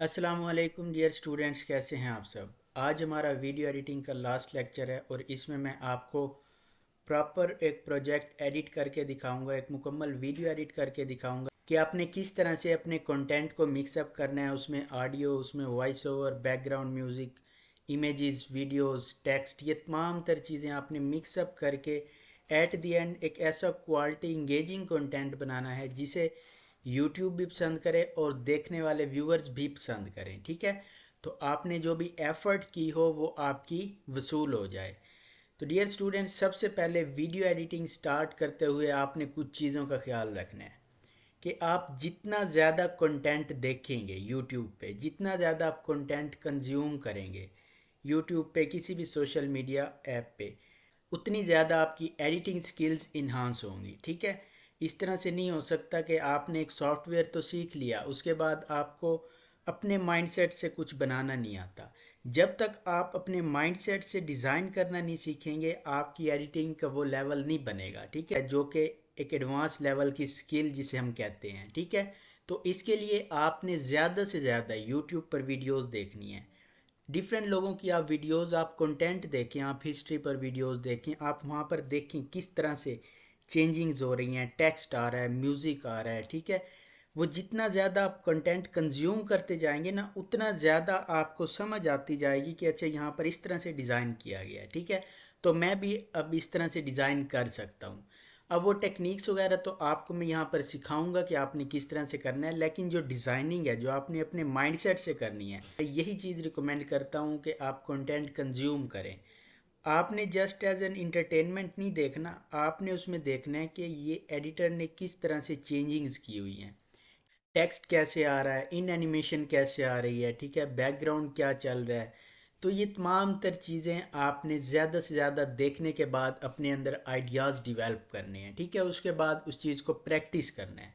अस्सलाम वालेकुम dear students, कैसे हैं आप सब। आज हमारा वीडियो एडिटिंग का लास्ट लेक्चर है और इसमें मैं आपको प्रॉपर एक प्रोजेक्ट एडिट करके दिखाऊंगा, एक मुकम्मल वीडियो एडिट करके दिखाऊंगा कि आपने किस तरह से अपने कंटेंट को मिक्सअप करना है। उसमें ऑडियो, उसमें voice over, background music, images, videos, text, ये तमाम तर चीज़ें आपने मिक्सअप करके एट द एंड एक ऐसा क्वालिटी इंगेजिंग कंटेंट बनाना है जिसे यूट्यूब भी पसंद करे और देखने वाले व्यूअर्स भी पसंद करें। ठीक है, तो आपने जो भी एफर्ट की हो वो आपकी वसूल हो जाए। तो डियर स्टूडेंट्स, सबसे पहले वीडियो एडिटिंग स्टार्ट करते हुए आपने कुछ चीज़ों का ख्याल रखना है कि आप जितना ज़्यादा कंटेंट देखेंगे यूट्यूब पे, जितना ज़्यादा आप कंटेंट कंज्यूम करेंगे यूट्यूब पे, किसी भी सोशल मीडिया ऐप पे, उतनी ज़्यादा आपकी एडिटिंग स्किल्स इन्हांस होंगी। ठीक है, इस तरह से नहीं हो सकता कि आपने एक सॉफ्टवेयर तो सीख लिया, उसके बाद आपको अपने माइंडसेट से कुछ बनाना नहीं आता। जब तक आप अपने माइंडसेट से डिज़ाइन करना नहीं सीखेंगे, आपकी एडिटिंग का वो लेवल नहीं बनेगा। ठीक है, जो कि एक एडवांस लेवल की स्किल जिसे हम कहते हैं। ठीक है, तो इसके लिए आपने ज़्यादा से ज़्यादा यूट्यूब पर वीडियोस देखनी है। डिफरेंट लोगों की आप वीडियोस, आप कंटेंट देखें, आप हिस्ट्री पर वीडियोस देखें, आप वहाँ पर देखें किस तरह से चेंजिंग्स हो रही हैं, टेक्स्ट आ रहा है, म्यूज़िक आ रहा है। ठीक है, वो जितना ज़्यादा आप कंटेंट कंज्यूम करते जाएंगे ना, उतना ज़्यादा आपको समझ आती जाएगी कि अच्छा यहाँ पर इस तरह से डिज़ाइन किया गया है। ठीक है, तो मैं भी अब इस तरह से डिज़ाइन कर सकता हूँ। अब वो टेक्निक्स वगैरह तो आपको मैं यहाँ पर सिखाऊंगा कि आपने किस तरह से करना है, लेकिन जो डिज़ाइनिंग है, जो आपने अपने माइंडसेट से करनी है, यही चीज़ रिकमेंड करता हूँ कि आप कंटेंट कंज्यूम करें। आपने जस्ट एज एन इंटरटेनमेंट नहीं देखना, आपने उसमें देखना है कि ये एडिटर ने किस तरह से चेंजिंग्स की हुई हैं, टेक्स्ट कैसे आ रहा है, इन एनिमेशन कैसे आ रही है। ठीक है, बैकग्राउंड क्या चल रहा है। तो ये तमाम तर चीज़ें आपने ज़्यादा से ज़्यादा देखने के बाद अपने अंदर आइडियाज़ डिवेल्प करने हैं। ठीक है, उसके बाद उस चीज़ को प्रैक्टिस करना है।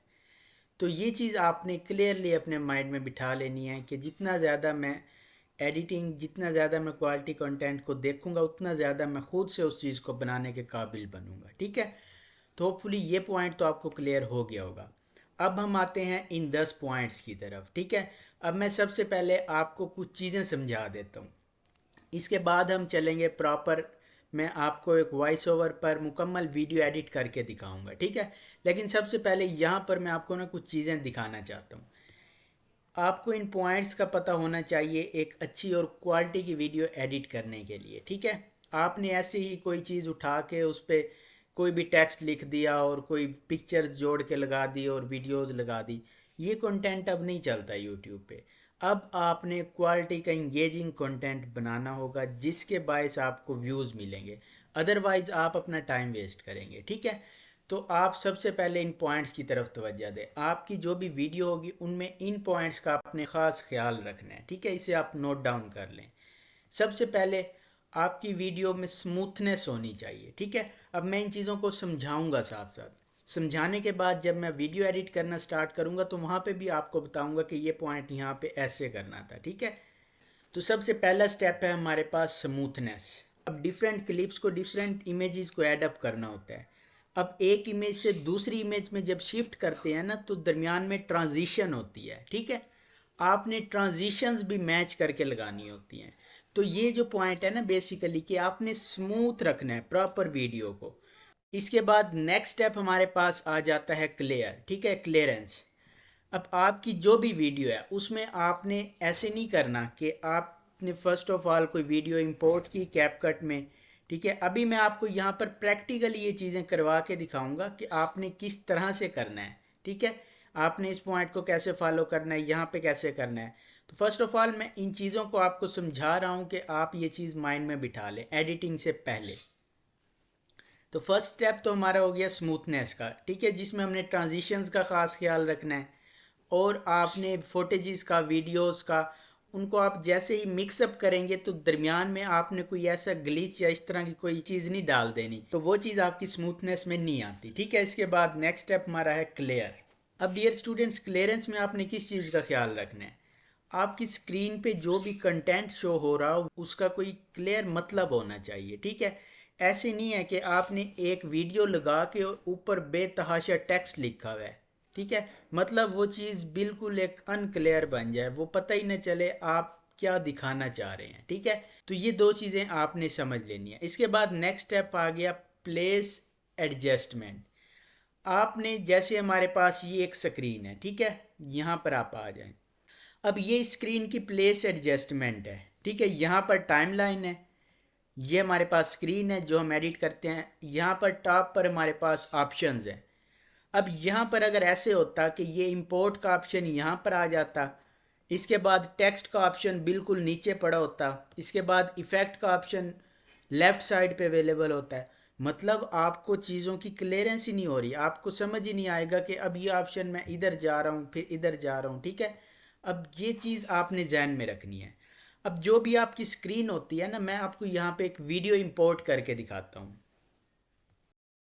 तो ये चीज़ आपने क्लियरली अपने माइंड में बिठा लेनी है कि जितना ज़्यादा मैं एडिटिंग, जितना ज़्यादा मैं क्वालिटी कंटेंट को देखूंगा, उतना ज़्यादा मैं खुद से उस चीज़ को बनाने के काबिल बनूंगा। ठीक है, तो होपफुली ये पॉइंट तो आपको क्लियर हो गया होगा। अब हम आते हैं इन 10 पॉइंट्स की तरफ। ठीक है, अब मैं सबसे पहले आपको कुछ चीज़ें समझा देता हूँ, इसके बाद हम चलेंगे प्रॉपर, मैं आपको एक वॉइस ओवर पर मुकम्मल वीडियो एडिट करके दिखाऊंगा। ठीक है, लेकिन सबसे पहले यहाँ पर मैं आपको ना कुछ चीज़ें दिखाना चाहता हूँ। आपको इन पॉइंट्स का पता होना चाहिए एक अच्छी और क्वालिटी की वीडियो एडिट करने के लिए। ठीक है, आपने ऐसे ही कोई चीज़ उठा के उस पर कोई भी टेक्स्ट लिख दिया और कोई पिक्चर्स जोड़ के लगा दी और वीडियोस लगा दी, ये कंटेंट अब नहीं चलता यूट्यूब पे। अब आपने क्वालिटी का इंगेजिंग कंटेंट बनाना होगा जिसके बायस आपको व्यूज़ मिलेंगे, अदरवाइज़ आप अपना टाइम वेस्ट करेंगे। ठीक है, तो आप सबसे पहले इन पॉइंट्स की तरफ तवज्जो दें। आपकी जो भी वीडियो होगी उनमें इन पॉइंट्स का आपने ख़ास ख्याल रखना है। ठीक है, इसे आप नोट डाउन कर लें। सबसे पहले आपकी वीडियो में स्मूथनेस होनी चाहिए। ठीक है, अब मैं इन चीज़ों को समझाऊंगा, साथ साथ समझाने के बाद जब मैं वीडियो एडिट करना स्टार्ट करूंगा तो वहाँ पे भी आपको बताऊंगा कि ये पॉइंट यहाँ पे ऐसे करना था। ठीक है, तो सबसे पहला स्टेप है हमारे पास स्मूथनेस। अब डिफरेंट क्लिप्स को, डिफरेंट इमेजेस को ऐड अप करना होता है। अब एक इमेज से दूसरी इमेज में जब शिफ्ट करते हैं ना, तो दरमियान में ट्रांजिशन होती है। ठीक है, आपने ट्रांजिशंस भी मैच करके लगानी होती हैं। तो ये जो पॉइंट है ना बेसिकली, कि आपने स्मूथ रखना है प्रॉपर वीडियो को। इसके बाद नेक्स्ट स्टेप हमारे पास आ जाता है क्लियर। ठीक है, क्लियरेंस। अब आपकी जो भी वीडियो है उसमें आपने ऐसे नहीं करना कि आपने फर्स्ट ऑफ ऑल कोई वीडियो इंपोर्ट की कैपकट में। ठीक है, अभी मैं आपको यहाँ पर प्रैक्टिकली ये चीज़ें करवा के दिखाऊंगा कि आपने किस तरह से करना है। ठीक है, आपने इस पॉइंट को कैसे फॉलो करना है, यहाँ पे कैसे करना है। तो फर्स्ट ऑफ ऑल मैं इन चीज़ों को आपको समझा रहा हूँ कि आप ये चीज़ माइंड में बिठा लें एडिटिंग से पहले। तो फर्स्ट स्टेप तो हमारा हो गया स्मूथनेस का। ठीक है, जिसमें हमने ट्रांजिशंस का ख़ास ख्याल रखना है और आपने फोटेजेस का, वीडियोस का, उनको आप जैसे ही मिक्सअप करेंगे तो दरमियान में आपने कोई ऐसा ग्लिच या इस तरह की कोई चीज़ नहीं डाल देनी, तो वो चीज़ आपकी स्मूथनेस में नहीं आती। ठीक है, इसके बाद नेक्स्ट स्टेप हमारा है क्लियर। अब डियर स्टूडेंट्स, क्लियरेंस में आपने किस चीज़ का ख्याल रखना है, आपकी स्क्रीन पे जो भी कंटेंट शो हो रहा हो उसका कोई क्लियर मतलब होना चाहिए। ठीक है, ऐसे नहीं है कि आपने एक वीडियो लगा के ऊपर बेतहाशा टेक्स्ट लिखा हुआ है। ठीक है, मतलब वो चीज़ बिल्कुल एक अनक्लियर बन जाए, वो पता ही न चले आप क्या दिखाना चाह रहे हैं। ठीक है, तो ये दो चीज़ें आपने समझ लेनी है। इसके बाद नेक्स्ट स्टेप आ गया प्लेस एडजस्टमेंट। आपने जैसे हमारे पास ये एक स्क्रीन है, ठीक है, यहाँ पर आप आ जाएं। अब ये स्क्रीन की प्लेस एडजस्टमेंट है, ठीक है, यहाँ पर टाइमलाइन है, ये हमारे पास स्क्रीन है जो हम एडिट करते हैं। यहाँ पर टॉप पर हमारे पास ऑप्शंस है। अब यहाँ पर अगर ऐसे होता कि ये इंपोर्ट का ऑप्शन यहाँ पर आ जाता, इसके बाद टेक्स्ट का ऑप्शन बिल्कुल नीचे पड़ा होता, इसके बाद इफ़ेक्ट का ऑप्शन लेफ़्ट साइड पे अवेलेबल होता है, मतलब आपको चीज़ों की क्लियरेंस ही नहीं हो रही, आपको समझ ही नहीं आएगा कि अब ये ऑप्शन मैं इधर जा रहा हूँ फिर इधर जा रहा हूँ। ठीक है, अब ये चीज़ आपने ध्यान में रखनी है। अब जो भी आपकी स्क्रीन होती है ना, मैं आपको यहाँ पे एक वीडियो इंपोर्ट करके दिखाता हूँ।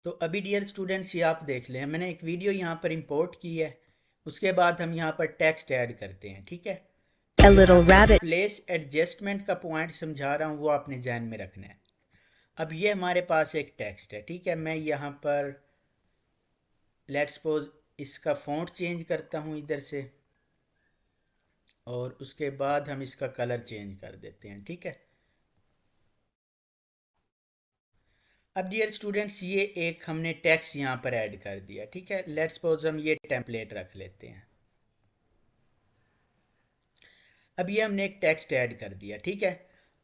तो अभी डियर स्टूडेंट्स ये आप देख लें, मैंने एक वीडियो यहाँ पर इंपोर्ट की है। उसके बाद हम यहाँ पर टेक्स्ट ऐड करते हैं। ठीक है, A यहाँ little पे rabbit. प्लेस एडजस्टमेंट का पॉइंट समझा रहा हूँ, वो आपने ध्यान में रखना है। अब ये हमारे पास एक टेक्स्ट है, ठीक है, मैं यहाँ पर लेट्स सपोज इसका फ़ॉन्ट चेंज करता हूँ इधर से, और उसके बाद हम इसका कलर चेंज कर देते हैं। ठीक है, अब डियर स्टूडेंट्स ये एक हमने टेक्स्ट यहाँ पर ऐड कर दिया। ठीक है, लेट्स सपोज हम ये टेम्पलेट रख लेते हैं। अब ये हमने एक टेक्स्ट ऐड कर दिया। ठीक है,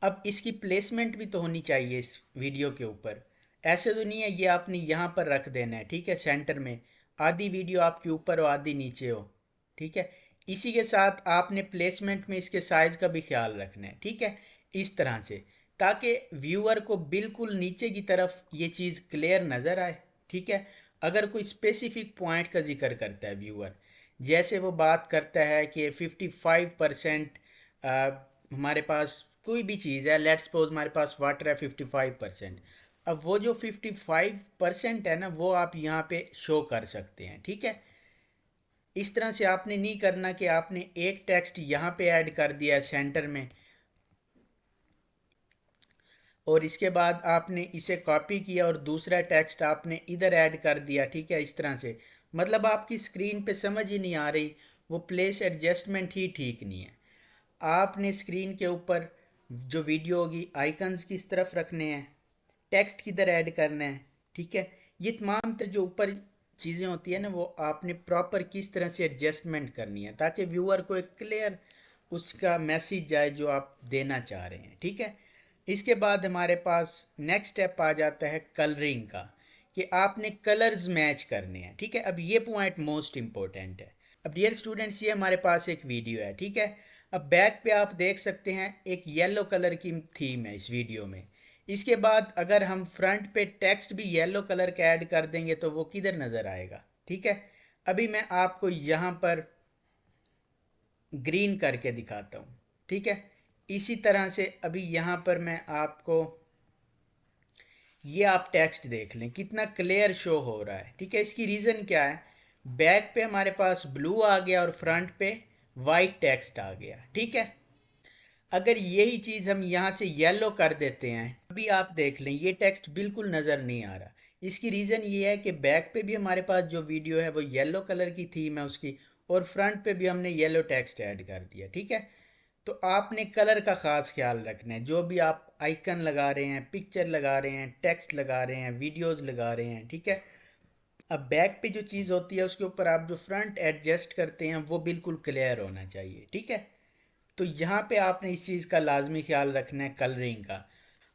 अब इसकी प्लेसमेंट भी तो होनी चाहिए इस वीडियो के ऊपर। ऐसे तो नहीं है ये आपने यहाँ पर रख देना है, ठीक है, सेंटर में, आधी वीडियो आपके ऊपर हो आधी नीचे हो। ठीक है, इसी के साथ आपने प्लेसमेंट में इसके साइज़ का भी ख्याल रखना है। ठीक है, इस तरह से, ताकि व्यूअर को बिल्कुल नीचे की तरफ ये चीज़ क्लियर नज़र आए। ठीक है, अगर कोई स्पेसिफिक पॉइंट का जिक्र करता है व्यूअर, जैसे वो बात करता है कि 55% हमारे पास कोई भी चीज़ है, लेट्स सपोज हमारे पास वाटर है 55%, अब वो जो 55% है ना, वो आप यहाँ पे शो कर सकते हैं। ठीक है, इस तरह से आपने नहीं करना कि आपने एक टेक्स्ट यहाँ पे ऐड कर दिया है सेंटर में, और इसके बाद आपने इसे कॉपी किया और दूसरा टेक्स्ट आपने इधर ऐड कर दिया। ठीक है, इस तरह से मतलब आपकी स्क्रीन पे समझ ही नहीं आ रही, वो प्लेस एडजस्टमेंट ही ठीक नहीं है। आपने स्क्रीन के ऊपर जो वीडियो होगी आइकन्स किस तरफ रखने हैं, टेक्स्ट किधर ऐड करना है। ठीक है, ये तमाम जो ऊपर चीज़ें होती है ना, वो आपने प्रॉपर किस तरह से एडजस्टमेंट करनी है, ताकि व्यूअर को एक क्लियर उसका मैसेज जाए जो आप देना चाह रहे हैं। ठीक है, इसके बाद हमारे पास नेक्स्ट स्टेप आ जाता है कलरिंग का, कि आपने कलर्स मैच करने हैं। ठीक है, अब ये पॉइंट मोस्ट इंपॉर्टेंट है। अब डियर स्टूडेंट्स ये हमारे पास एक वीडियो है। ठीक है, अब बैक पे आप देख सकते हैं एक येलो कलर की थीम है इस वीडियो में। इसके बाद अगर हम फ्रंट पे टेक्स्ट भी येलो कलर का ऐड कर देंगे तो वो किधर नज़र आएगा। ठीक है, अभी मैं आपको यहाँ पर ग्रीन करके दिखाता हूँ। ठीक है, इसी तरह से अभी यहाँ पर मैं आपको, ये आप टेक्स्ट देख लें कितना क्लियर शो हो रहा है। ठीक है, इसकी रीज़न क्या है, बैक पे हमारे पास ब्लू आ गया और फ्रंट पे वाइट टेक्स्ट आ गया। ठीक है, अगर यही चीज़ हम यहाँ से येलो कर देते हैं, अभी आप देख लें ये टेक्स्ट बिल्कुल नज़र नहीं आ रहा। इसकी रीज़न ये है कि बैक पे भी हमारे पास जो वीडियो है वो येलो कलर की थीम है उसकी, और फ्रंट पे भी हमने येलो टेक्स्ट ऐड कर दिया। ठीक है, तो आपने कलर का ख़ास ख्याल रखना है, जो भी आप आइकन लगा रहे हैं, पिक्चर लगा रहे हैं, टेक्स्ट लगा रहे हैं, वीडियोज़ लगा रहे हैं। ठीक है, अब बैक पे जो चीज़ होती है उसके ऊपर आप जो फ्रंट एडजस्ट करते हैं वो बिल्कुल क्लियर होना चाहिए। ठीक है, तो यहाँ पे आपने इस चीज़ का लाजमी ख्याल रखना है कलरिंग का।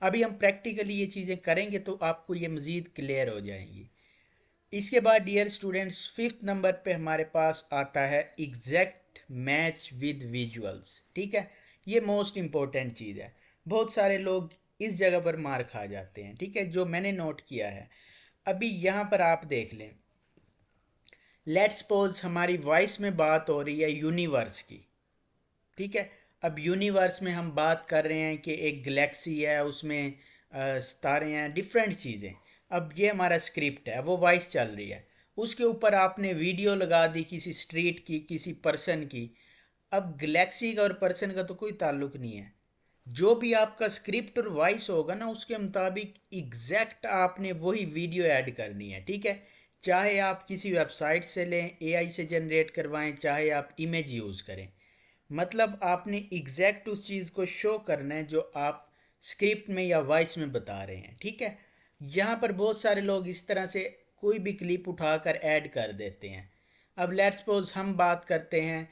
अभी हम प्रैक्टिकली ये चीज़ें करेंगे तो आपको ये मज़ीद क्लियर हो जाएंगी। इसके बाद डियर स्टूडेंट्स फिफ्थ नंबर पे हमारे पास आता है एग्जैक्ट मैच विद विजुअल्स। ठीक है, ये मोस्ट इम्पोर्टेंट चीज़ है, बहुत सारे लोग इस जगह पर मार खा जाते हैं। ठीक है, जो मैंने नोट किया है, अभी यहाँ पर आप देख लें, लेट्स सपोज हमारी वॉइस में बात हो रही है यूनिवर्स की। ठीक है, अब यूनिवर्स में हम बात कर रहे हैं कि एक गैलेक्सी है, उसमें सितारे हैं, डिफरेंट चीज़ें। अब ये हमारा स्क्रिप्ट है, वो वॉइस चल रही है, उसके ऊपर आपने वीडियो लगा दी किसी स्ट्रीट की, किसी पर्सन की। अब गैलेक्सी का और पर्सन का तो कोई ताल्लुक नहीं है, जो भी आपका स्क्रिप्ट और वॉइस होगा ना उसके मुताबिक एग्जैक्ट आपने वही वीडियो ऐड करनी है। ठीक है, चाहे आप किसी वेबसाइट से लें, एआई से जनरेट करवाएं, चाहे आप इमेज यूज़ करें। मतलब आपने एग्जैक्ट उस चीज़ को शो करना है जो आप स्क्रिप्ट में या वॉइस में बता रहे हैं, ठीक है। यहाँ पर बहुत सारे लोग इस तरह से कोई भी क्लिप उठाकर ऐड कर देते हैं। अब लेट्स सपोज हम बात करते हैं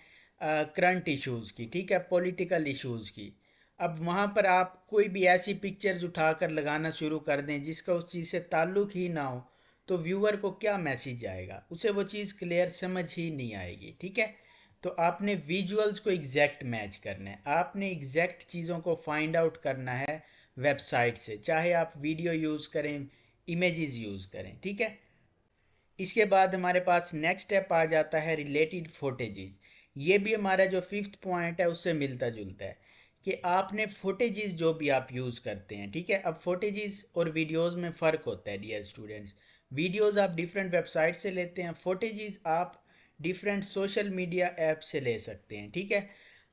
करंट इश्यूज़ की, ठीक है, पॉलिटिकल इश्यूज़ की। अब वहाँ पर आप कोई भी ऐसी पिक्चर्स उठाकर लगाना शुरू कर दें जिसका उस चीज़ से ताल्लुक़ ही ना हो, तो व्यूअर को क्या मैसेज आएगा, उसे वो चीज़ क्लियर समझ ही नहीं आएगी, ठीक है। तो आपने विजुअल्स को एग्जैक्ट मैच करना है, आपने एग्जैक्ट चीज़ों को फाइंड आउट करना है वेबसाइट से, चाहे आप वीडियो यूज़ करें, इमेजेस यूज़ करें, ठीक है। इसके बाद हमारे पास नेक्स्ट स्टेप आ जाता है रिलेटेड फुटेजेस। ये भी हमारा जो फिफ्थ पॉइंट है उससे मिलता जुलता है कि आपने फुटेजेस जो भी आप यूज़ करते हैं, ठीक है। अब फुटेजेस और वीडियोस में फ़र्क होता है डियर स्टूडेंट्स। वीडियोस आप डिफरेंट वेबसाइट से लेते हैं, फुटेजेस आप डिफरेंट सोशल मीडिया ऐप से ले सकते हैं, ठीक है।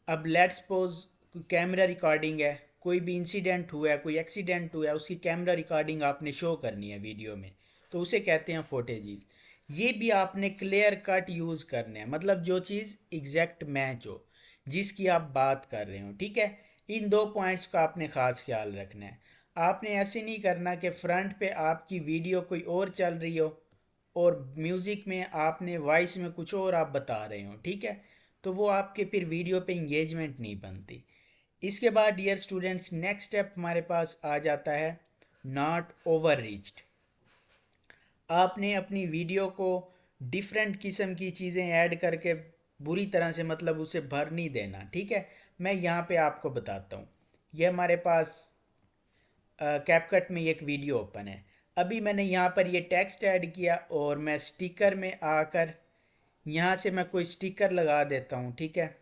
अब लेट्स सपोज कैमरा रिकॉर्डिंग है, कोई भी इंसिडेंट हुआ है, कोई एक्सीडेंट हुआ है, उसकी कैमरा रिकॉर्डिंग आपने शो करनी है वीडियो में, तो उसे कहते हैं फुटेजेस। ये भी आपने क्लियर कट यूज़ करने हैं, मतलब जो चीज़ एग्जैक्ट मैच हो जिसकी आप बात कर रहे हो, ठीक है। इन दो पॉइंट्स का आपने ख़ास ख्याल रखना है। आपने ऐसे नहीं करना कि फ्रंट पे आपकी वीडियो कोई और चल रही हो और म्यूज़िक में आपने वॉइस में कुछ और आप बता रहे हो, ठीक है। तो वो आपके फिर वीडियो पे इंगेजमेंट नहीं बनती। इसके बाद डियर स्टूडेंट्स नेक्स्ट स्टेप हमारे पास आ जाता है नॉट ओवर रीच्ड। आपने अपनी वीडियो को डिफरेंट किस्म की चीज़ें ऐड करके बुरी तरह से मतलब उसे भर नहीं देना, ठीक है। मैं यहाँ पे आपको बताता हूँ। ये हमारे पास कैपकट में एक वीडियो ओपन है। अभी मैंने यहाँ पर ये टेक्स्ट ऐड किया और मैं स्टिकर में आकर यहाँ से मैं कोई स्टिकर लगा देता हूँ, ठीक है।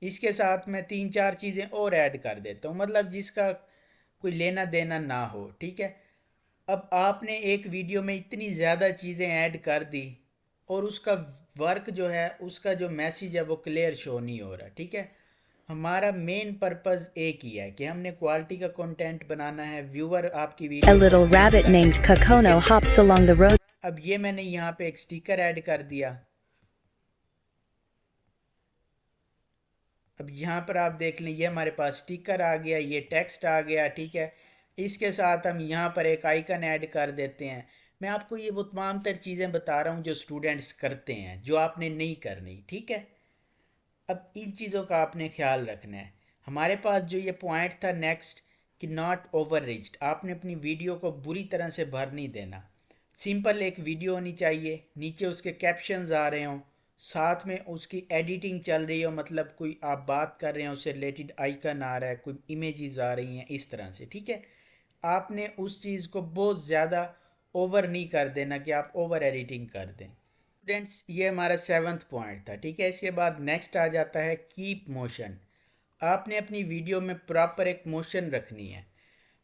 इसके साथ मैं तीन चार चीज़ें और ऐड कर देता हूँ, मतलब जिसका कोई लेना देना ना हो, ठीक है। अब आपने एक वीडियो में इतनी ज़्यादा चीज़ें ऐड कर दी और उसका वर्क जो है, उसका जो मैसेज है वो क्लियर शो नहीं हो रहा, ठीक है। हमारा मेन पर्पस एक ही है कि हमने क्वालिटी का कंटेंट बनाना है, व्यूअर आपकी A वीडियो को little व्यू rabbit करें, named ठीक Kakono है। hops along the road. अब ये मैंने यहाँ पे एक स्टिकर ऐड कर दिया। अब यहाँ पर आप देख लें, ये हमारे पास स्टिकर आ गया, ये टेक्स्ट आ गया, ठीक है। इसके साथ हम यहाँ पर एक आइकन ऐड कर देते हैं। मैं आपको ये वो तमाम तर चीज़ें बता रहा हूँ जो स्टूडेंट्स करते हैं, जो आपने नहीं करनी, ठीक है। अब इन चीज़ों का आपने ख्याल रखना है। हमारे पास जो ये पॉइंट था नेक्स्ट कि नॉट ओवर रिच्ड, आपने अपनी वीडियो को बुरी तरह से भर नहीं देना। सिंपल एक वीडियो होनी चाहिए, नीचे उसके कैप्शंस आ रहे हों, साथ में उसकी एडिटिंग चल रही हो, मतलब कोई आप बात कर रहे हैं उससे रिलेटेड आइकन आ रहा है, कोई इमेजेस आ रही हैं इस तरह से, ठीक है। आपने उस चीज़ को बहुत ज़्यादा ओवर नहीं कर देना कि आप ओवर एडिटिंग कर दें। स्टूडेंट्स ये हमारा सेवन्थ पॉइंट था, ठीक है। इसके बाद नेक्स्ट आ जाता है कीप मोशन। आपने अपनी वीडियो में प्रॉपर एक मोशन रखनी है।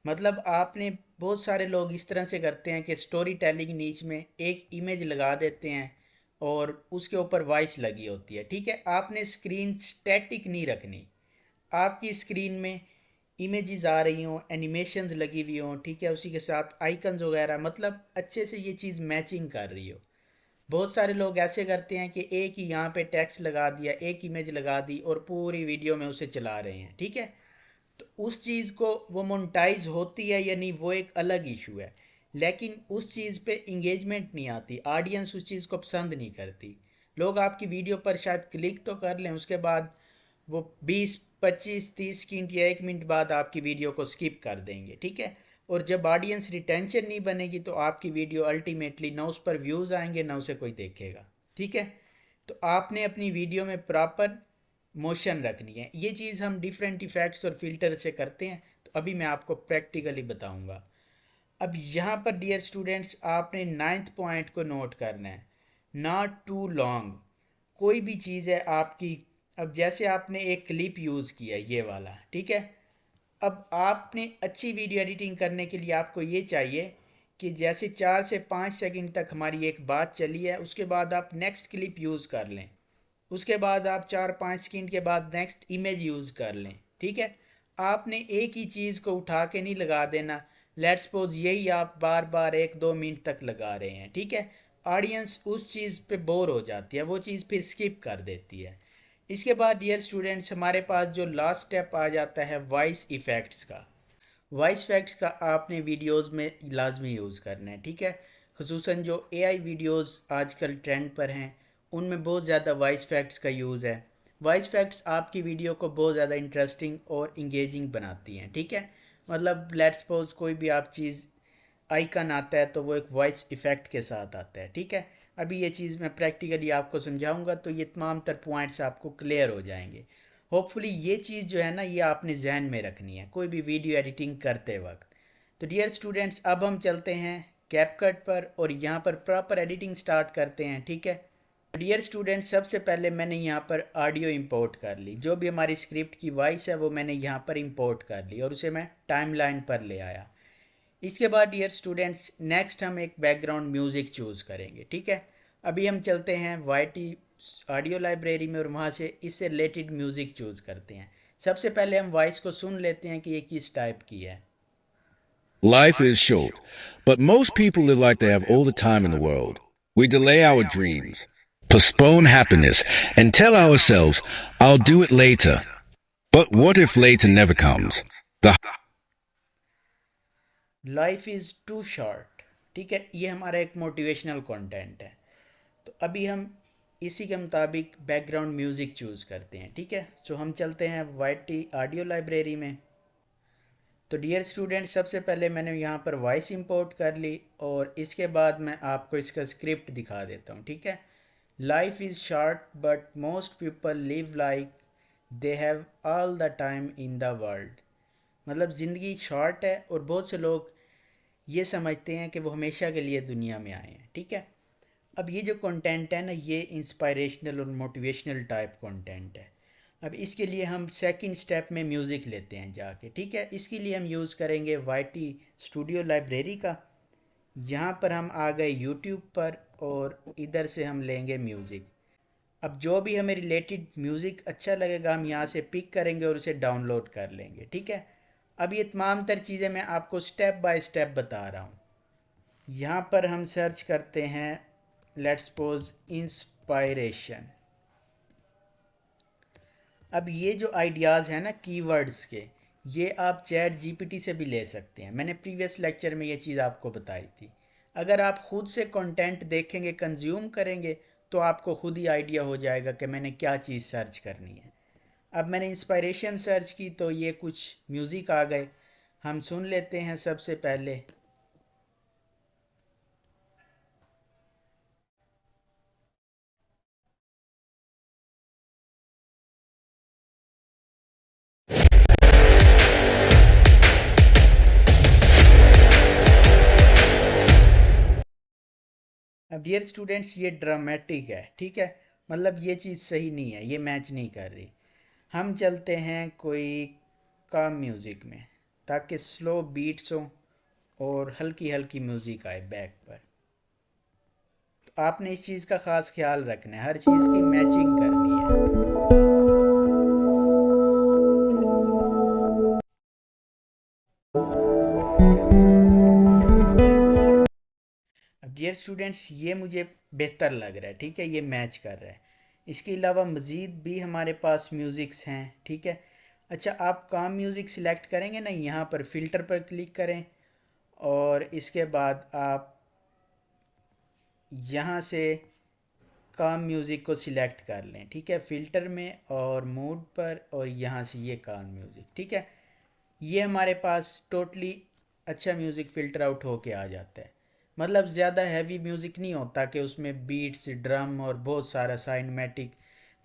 मतलब आपने बहुत सारे लोग इस तरह से करते हैं कि स्टोरी टेलिंग नीच में एक इमेज लगा देते हैं और उसके ऊपर वॉइस लगी होती है, ठीक है। आपने स्क्रीन स्टैटिक नहीं रखनी। आपकी स्क्रीन में इमेजेस आ रही हों, एनिमेशंस लगी हुई हों, ठीक है, उसी के साथ आइकन्स वगैरह, मतलब अच्छे से ये चीज़ मैचिंग कर रही हो। बहुत सारे लोग ऐसे करते हैं कि एक ही यहाँ पे टेक्स्ट लगा दिया, एक इमेज लगा दी और पूरी वीडियो में उसे चला रहे हैं, ठीक है। तो उस चीज़ को वो मोनेटाइज होती है या नहीं वो एक अलग इशू है, लेकिन उस चीज़ पे इंगेजमेंट नहीं आती, ऑडियंस उस चीज़ को पसंद नहीं करती। लोग आपकी वीडियो पर शायद क्लिक तो कर लें, उसके बाद वो 20 25 30 सेकंड या 1 मिनट बाद आपकी वीडियो को स्किप कर देंगे, ठीक है। और जब ऑडियंस रिटेंशन नहीं बनेगी तो आपकी वीडियो अल्टीमेटली ना उस पर व्यूज़ आएंगे ना उसे कोई देखेगा, ठीक है। तो आपने अपनी वीडियो में प्रॉपर मोशन रखनी है। ये चीज़ हम डिफरेंट इफ़ेक्ट्स और फिल्टर से करते हैं, तो अभी मैं आपको प्रैक्टिकली बताऊंगा। अब यहाँ पर डियर स्टूडेंट्स आपने नाइन्थ पॉइंट को नोट करना है, नॉट टू लॉन्ग। कोई भी चीज़ है आपकी, अब जैसे आपने एक क्लिप यूज़ किया ये वाला, ठीक है। अब आपने अच्छी वीडियो एडिटिंग करने के लिए आपको ये चाहिए कि जैसे 4 से 5 सेकंड तक हमारी एक बात चली है, उसके बाद आप नेक्स्ट क्लिप यूज़ कर लें, उसके बाद आप 4 5 सेकंड के बाद नेक्स्ट इमेज यूज़ कर लें, ठीक है। आपने एक ही चीज़ को उठा के नहीं लगा देना। लेट्स सपोज यही आप बार बार 1 2 मिनट तक लगा रहे हैं, ठीक है। ऑडियंस उस चीज़ पे बोर हो जाती है, वो चीज़ फिर स्किप कर देती है। इसके बाद डियर स्टूडेंट्स हमारे पास जो लास्ट स्टेप आ जाता है वॉइस इफ़ेक्ट्स का। वॉइस इफ़ेक्ट्स का आपने वीडियोस में लाजमी यूज़ करना है, ठीक है। खुसूसन जो एआई वीडियोस आजकल ट्रेंड पर हैं उनमें बहुत ज़्यादा वॉइस इफ़ेक्ट्स का यूज़ है। वॉइस इफ़ेक्ट्स आपकी वीडियो को बहुत ज़्यादा इंटरेस्टिंग और इंगेजिंग बनाती हैं, ठीक है। मतलब लेट्स सपोज कोई भी आप चीज़ आइकन आता है तो वो एक वॉइस इफ़ेक्ट के साथ आता है, ठीक है। अभी ये चीज़ मैं प्रैक्टिकली आपको समझाऊंगा तो ये तमाम तर पॉइंट्स आपको क्लियर हो जाएंगे। होपफुली ये चीज़ जो है ना ये आपने जहन में रखनी है कोई भी वीडियो एडिटिंग करते वक्त। तो डियर स्टूडेंट्स अब हम चलते हैं कैपकट पर और यहाँ पर प्रॉपर एडिटिंग स्टार्ट करते हैं, ठीक है। डियर स्टूडेंट्स सबसे पहले मैंने यहाँ पर ऑडियो इंपोर्ट कर ली, जो भी हमारी स्क्रिप्ट की वॉइस है वो मैंने यहाँ पर इंपोर्ट कर ली और उसे मैं टाइमलाइन पर ले आया। इसके बाद डियर स्टूडेंट्स नेक्स्ट हम एक बैकग्राउंड म्यूज़िक चूज़ करेंगे, ठीक है। अभी हम चलते हैं वाईटी ऑडियो लाइब्रेरी में और वहाँ से इससे रिलेटेड म्यूज़िक चूज़ करते हैं। सबसे पहले हम वॉइस को सुन लेते हैं कि ये किस टाइप की है। Life is short, but most people live like they have all the time in the world. We delay our dreams, postpone happiness, and tell ourselves, I'll do it later. But what if later never comes? The life is too short, ठीक है, ये हमारा एक motivational content है। तो अभी हम इसी के मुताबिक बैकग्राउंड म्यूज़िक चूज़ करते हैं, ठीक है। सो हम चलते हैं वाईटी ऑडियो लाइब्रेरी में। तो डियर स्टूडेंट सबसे पहले मैंने यहाँ पर वॉइस इंपोर्ट कर ली और इसके बाद मैं आपको इसका स्क्रिप्ट दिखा देता हूँ, ठीक है। Life is short but most people live like they have all the time in the world. मतलब ज़िंदगी शॉर्ट है और बहुत से लोग ये समझते हैं कि वो हमेशा के लिए दुनिया में आए हैं, ठीक है। अब ये जो कंटेंट है ना ये इंस्पायरेशनल और मोटिवेशनल टाइप कंटेंट है। अब इसके लिए हम सेकंड स्टेप में म्यूज़िक लेते हैं जाके, ठीक है। इसके लिए हम यूज़ करेंगे वाईटी स्टूडियो लाइब्रेरी का। यहाँ पर हम आ गए यूट्यूब पर और इधर से हम लेंगे म्यूज़िक। अब जो भी हमें रिलेटेड म्यूज़िक अच्छा लगेगा हम यहाँ से पिक करेंगे और उसे डाउनलोड कर लेंगे, ठीक है। अब ये तमाम तर चीज़ें मैं आपको स्टेप बाय स्टेप बता रहा हूँ। यहाँ पर हम सर्च करते हैं लेट्स सपोज इंस्पायरेशन। अब ये जो आइडियाज़ हैं ना कीवर्ड्स के, ये आप चैट जीपीटी से भी ले सकते हैं। मैंने प्रीवियस लेक्चर में ये चीज़ आपको बताई थी। अगर आप ख़ुद से कंटेंट देखेंगे कंज्यूम करेंगे तो आपको खुद ही आइडिया हो जाएगा कि मैंने क्या चीज़ सर्च करनी है। अब मैंने इंस्पायरेशन सर्च की तो ये कुछ म्यूज़िक आ गए, हम सुन लेते हैं सबसे पहले। अब डियर स्टूडेंट्स ये ड्रामेटिक है, ठीक है। मतलब ये चीज़ सही नहीं है, ये मैच नहीं कर रही। हम चलते हैं कोई काम म्यूज़िक में ताकि स्लो बीट्स हों और हल्की हल्की म्यूज़िक आए बैक पर। तो आपने इस चीज़ का ख़ास ख्याल रखना है, हर चीज़ की मैचिंग करनी है। अब डियर स्टूडेंट्स ये मुझे बेहतर लग रहा है, ठीक है, ये मैच कर रहा है। इसके अलावा मज़ीद भी हमारे पास म्यूज़िक्स हैं, ठीक है। अच्छा आप काम म्यूज़िक सिलेक्ट करेंगे ना, यहाँ पर फ़िल्टर पर क्लिक करें और इसके बाद आप यहाँ से काम म्यूज़िक को सिलेक्ट कर लें, ठीक है, फ़िल्टर में और मूड पर और यहाँ से ये काम म्यूज़िक, ठीक है। ये हमारे पास टोटली अच्छा म्यूज़िक फ़िल्टर आउट होके आ जाता है। मतलब ज़्यादा हैवी म्यूज़िक नहीं होता कि उसमें बीट्स ड्रम और बहुत सारा साइनेमैटिक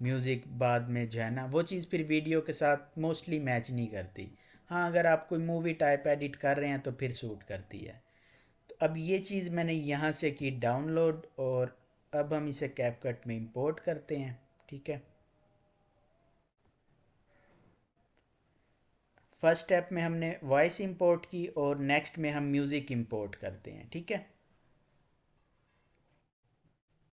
म्यूज़िक बाद में जो है ना वो चीज़ फिर वीडियो के साथ मोस्टली मैच नहीं करती। हाँ अगर आप कोई मूवी टाइप एडिट कर रहे हैं तो फिर सूट करती है। तो अब ये चीज़ मैंने यहाँ से की डाउनलोड और अब हम इसे कैपकट में इंपोर्ट करते हैं, ठीक है। फर्स्ट स्टेप में हमने वॉइस इंपोर्ट की और नेक्स्ट में हम म्यूज़िक इंपोर्ट करते हैं, ठीक है।